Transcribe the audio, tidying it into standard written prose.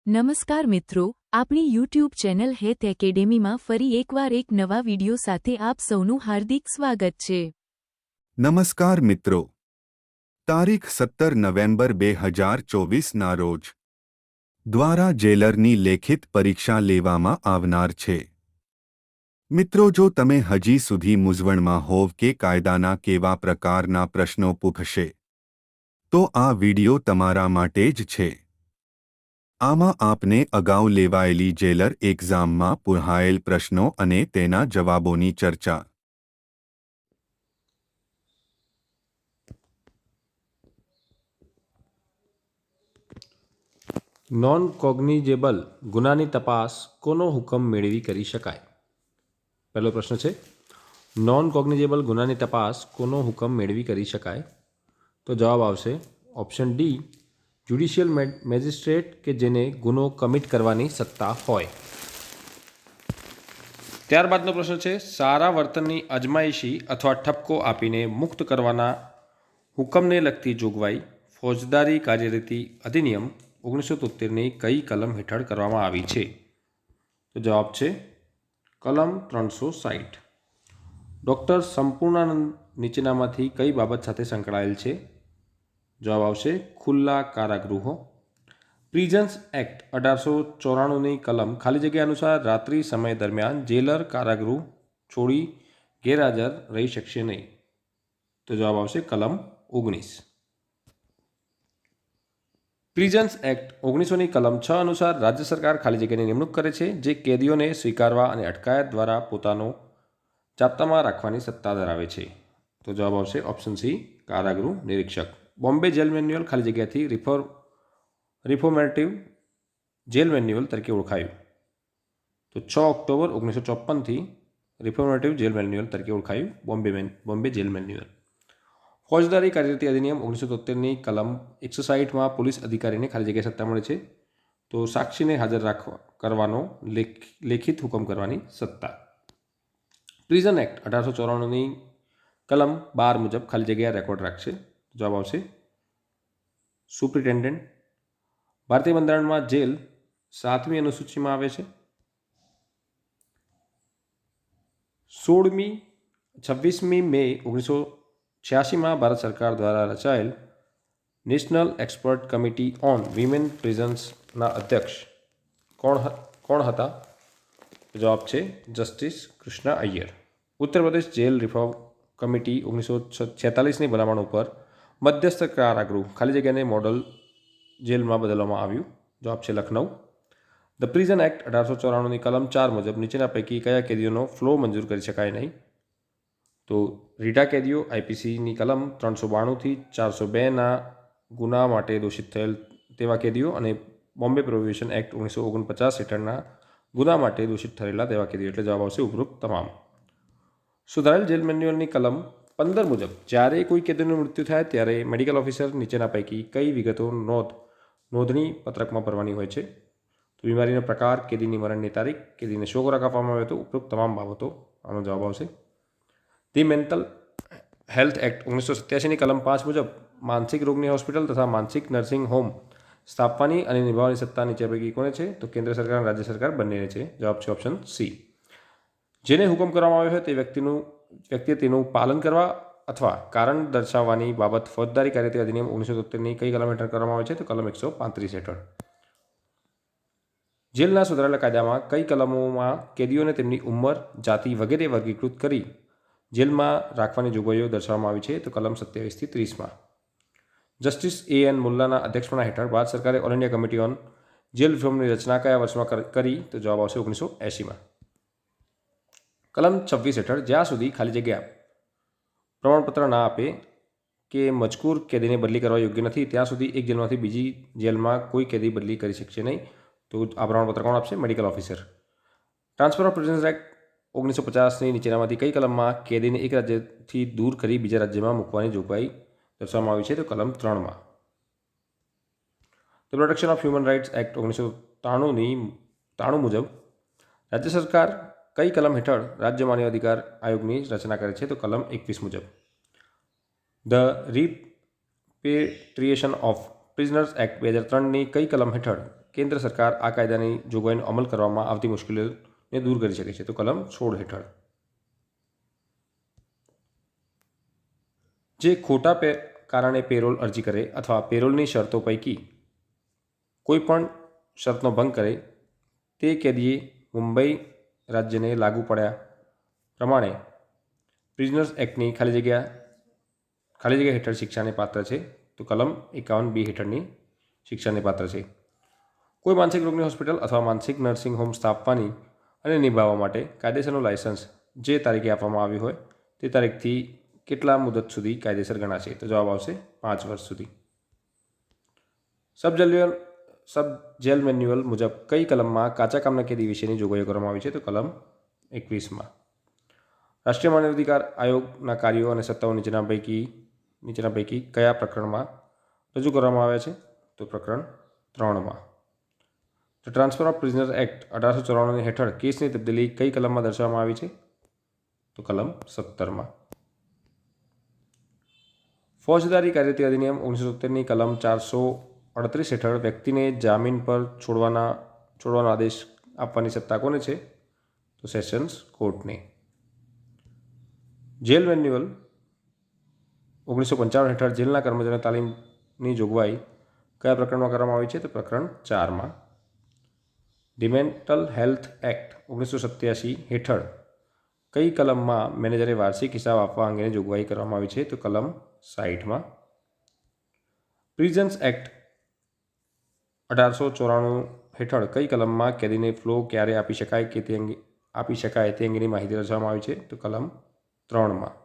નમસ્કાર મિત્રો, આપણી યુટ્યુબ ચેનલ હેલ્થ એકેડેમીમાં ફરી એકવાર એક નવા વિડિયો સાથે આપ સૌનું હાર્દિક સ્વાગત છે. નમસ્કાર મિત્રો. તારીખ 17 નવેમ્બર 2024ના રોજ દ્વારા જેલરની લેખિત પરીક્ષા લેવામાં આવનાર છે. મિત્રો, જો તમે હજી સુધી મૂંઝવણમાં હોવ કે કાયદાના કેવા પ્રકારના પ્રશ્નો પૂછશે, તો આ વિડિયો તમારા માટે જ છે. આમાં આપને અગાઉ લેવાયેલી જેલર એક્ઝામમાં પૂછાયેલ પ્રશ્નો અને તેના જવાબોની ચર્ચા. નોન કોગ્નિઝેબલ ગુનાની તપાસ કોનો હુકમ મેળવી કરી શકાય? પહેલો પ્રશ્ન છે, નોન કોગ્નિઝેબલ ગુનાની તપાસ કોનો હુકમ મેળવી કરી શકાય? તો જવાબ આવશે ઓપ્શન ડી, જ્યુડિશિયલ મેજિસ્ટ્રેટ કે જેને ગુનો કમિટ કરવાની સત્તા હોય. ત્યારબાદનો પ્રશ્ન છે, સારા વર્તનની અજમાયશી અથવા ઠપકો આપીને મુક્ત કરવાના હુકમને લગતી જોગવાઈ ફોજદારી કાર્યરીતિ અધિનિયમ 1973ની કઈ કલમ હેઠળ કરવામાં આવી છે? તો જવાબ છે કલમ 360. ડૉક્ટર સંપૂર્ણાનંદ નીચેનામાંથી કઈ બાબત સાથે સંકળાયેલ છે? જવાબ આવશે ખુલ્લા કારાગૃહો. પ્રિઝન્સ એક્ટ 1894ની કલમ ખાલી જગ્યા અનુસાર રાત્રિ સમય દરમિયાન જેલર કારાગૃહ છોડી ગેરહાજર રહી શકશે નહીં. તો જવાબ આવશે કલમ 19. પ્રિઝન્સ એક્ટ 1900ની કલમ 6 અનુસાર રાજ્ય સરકાર ખાલી જગ્યાની નિમણૂક કરે છે, જે કેદીઓને સ્વીકારવા અને અટકાયત દ્વારા પોતાનો જાપ્તામાં રાખવાની સત્તા ધરાવે છે. તો જવાબ આવશે ઓપ્શન સી, કારાગૃહ નિરીક્ષક. બોમ્બે જેલ મેન્યુઅલ ખાલી જગ્યાથી રિફોર્મેટિવ જેલ મેન્યુઅલ તરીકે ઓળખાયું. તો 6 ઓક્ટોબર 1954થી રિફોર્મેટિવ જેલ મેન્યુઅલ તરીકે ઓળખાયું બોમ્બે જેલ મેન્યુઅલ. ફોજદારી કાર્યરીતિ અધિનિયમ 1973ની કલમ 160માં પોલીસ અધિકારીને ખાલી જગ્યા સત્તા મળે છે. તો સાક્ષીને હાજર કરવાનો લેખિત હુકમ કરવાની સત્તા. પ્રિઝન એક્ટ 1894ની કલમ 12 મુજબ ખાલી જગ્યા રેકોર્ડ રાખશે. જવાબ આવશે સુપ્રિન્ટેન્ડન્ટ. ભારતીય બંધારણમાં જેલ 7મી અનુસૂચિમાં આવે છે. 26મી મે 1986માં ભારત સરકાર દ્વારા રચાયેલ national expert committee on women પ્રિઝન્સના અધ્યક્ષ કોણ હતા? જવાબ છે justice Krishna Iyer. Uttar Pradesh jail reform committee 1946ની ભલામણ ઉપર મધ્યસ્થ કારાગૃહ ખાલી જગ્યાને મોડલ જેલમાં બદલવામાં આવ્યું. જવાબ છે લખનઉ. ધ પ્રિઝન એક્ટ 1894ની કલમ 4 મુજબ નીચેના પૈકી કયા કેદીઓનો ફ્લો મંજૂર કરી શકાય નહીં? તો રીઢા કેદીઓ આઈપીસીની કલમ 392થી 402ના ગુના માટે દોષિત થયેલ તેવા કેદીઓ અને બોમ્બે પ્રોહિબિશન એક્ટ 1949 હેઠળના ગુના માટે દોષિત થયેલા તેવા કેદીઓ. એટલે જવાબ આવશે ઉપરોક્ત તમામ. સુધારેલ જેલ મેન્યુઅલની કલમ 15 મુજબ જ્યારે કોઈ કેદીનું મૃત્યુ થાય ત્યારે મેડિકલ ઓફિસર નીચેના પૈકી કઈ વિગતો નોંધણી પત્રકમાં ભરવાની હોય છે? તો બીમારીનો પ્રકાર, કેદીની મરણની તારીખ, કેદીને શો ખોરાક આપવામાં આવ્યો હતો, ઉપરોક્ત તમામ બાબતો. આનો જવાબ આવશે. ધી મેન્ટલ હેલ્થ એક્ટ 1987ની કલમ 5 મુજબ માનસિક રોગની હોસ્પિટલ તથા માનસિક નર્સિંગ હોમ સ્થાપવાની અને નિભાવવાની સત્તા નીચે પૈકી કોને છે? તો કેન્દ્ર સરકાર અને રાજ્ય સરકાર બંનેને છે. જવાબ છે ઓપ્શન સી. જેને હુકમ કરવામાં આવ્યો હોય તે વ્યક્તિએ તેનું પાલન કરવા અથવા કારણ દર્શાવવાની બાબત ફોજદારી કાર્યરીતિ અધિનિયમ 1973ની કઈ કલમ હેઠળ કરવામાં આવે છે? તો કલમ 135 હેઠળ. જેલના સુધારેલા કાયદામાં કઈ કલમોમાં કેદીઓને તેમની ઉંમર, જાતિ વગેરે વર્ગીકૃત કરી જેલમાં રાખવાની જોગવાઈઓ દર્શાવવામાં આવી છે? તો કલમ 27થી 30માં. Justice A.N. મુલ્લાના અધ્યક્ષપણા હેઠળ ભારત સરકારે ઓલ ઇન્ડિયા કમિટી ઓન જેલ રિફોર્મની રચના કયા વર્ષમાં કરી? તો જવાબ આવશે 1980માં. કલમ 26 હેઠળ જ્યાં સુધી ખાલી જગ્યા પ્રમાણપત્ર ના આપે કે મજકૂર કેદીને બદલી કરવા યોગ્ય નથી ત્યાં સુધી એક જેલમાંથી બીજી જેલમાં કોઈ કેદી બદલી કરી શકશે નહીં. તો આ પ્રમાણપત્ર કોણ આપશે? Medical officer. Transfer of prisoners act 1950ની નીચેનામાંથી કઈ કલમમાં કેદીને એક રાજ્યથી દૂર કરી બીજા રાજ્યમાં મૂકવાની જોગવાઈ દર્શાવવામાં આવી છે? તો કલમ 3માં. The protection of human rights act 1993 મુજબ રાજ્ય સરકાર કઈ કલમ હેઠળ રાજ્ય માનવ અધિકાર આયોગની રચના કરે છે? તો કલમ 21 મુજબ. ધ રિપેટ્રિએશન ઓફ પ્રિઝનર્સ એક્ટ 2003ની કઈ કલમ હેઠળ કેન્દ્ર સરકાર આ કાયદાની જોગવાઈનો અમલ કરવામાં આવતી મુશ્કેલીઓને દૂર કરી શકે છે? તો કલમ 16 હેઠળ. જે ખોટા કારણે પેરોલ અરજી કરે અથવા પેરોલની શરતો પૈકી કોઈ પણ શરતનો ભંગ કરે તે કેદીએ મુંબઈ રાજ્યને લાગુ પડ્યા પ્રમાણે પ્રિઝનર્સ એક્ટની ખાલી જગ્યા હેઠળ શિક્ષાને પાત્ર છે? તો કલમ 51B હેઠળની શિક્ષાને પાત્ર છે. કોઈ માનસિક રોગની હોસ્પિટલ અથવા માનસિક નર્સિંગ હોમ સ્થાપવાની અને નિભાવવા માટે કાયદેસરનું લાયસન્સ જે તારીખે આપવામાં આવ્યું હોય તે તારીખથી કેટલા મુદત સુધી કાયદેસર ગણાશે? તો જવાબ આવશે 5 વર્ષ સુધી. સબ જેલ મેન્યુઅલ મુજબ કઈ કલમમાં કાચા કામના કેદી વિશેની જોગવાઈઓ કરવામાં આવી છે? તો કલમ 21માં. રાષ્ટ્રીય માનવાધિકાર આયોગના કાર્યો અને સત્તાઓ નીચેના પૈકી કયા પ્રકરણમાં રજૂ કરવામાં આવ્યા છે? તો પ્રકરણ 3માં. The transfer of prisoner act 1894 હેઠળ કેસની તબદીલી કઈ કલમમાં દર્શાવવામાં આવી છે? તો કલમ 17માં. ફોજદારી કાર્યરીતિ અધિનિયમ 1970ની કલમ 438 હેઠળ વ્યક્તિને જામીન પર છોડવાનો આદેશ આપવાની સત્તા કોને છે? તો સેશન્સ કોર્ટને. જેલ મેન્યુઅલ 1955 હેઠળ જેલના કર્મચારીઓની તાલીમની જોગવાઈ કયા પ્રકરણમાં કરવામાં આવી છે? તો પ્રકરણ 4માં. ધી મેન્ટલ હેલ્થ એક્ટ 1987 હેઠળ કઈ કલમમાં મેનેજરે વાર્ષિક હિસાબ આપવા અંગેની જોગવાઈ કરવામાં આવી છે? તો કલમ 60માં. પ્રિઝન્સ એક્ટ 1894 હેઠળ કઈ કલમમાં કેદીને ફ્લો ક્યારે આપી શકાય તે અંગેની માહિતી દર્શાવવામાં આવી છે? તો કલમ 3માં.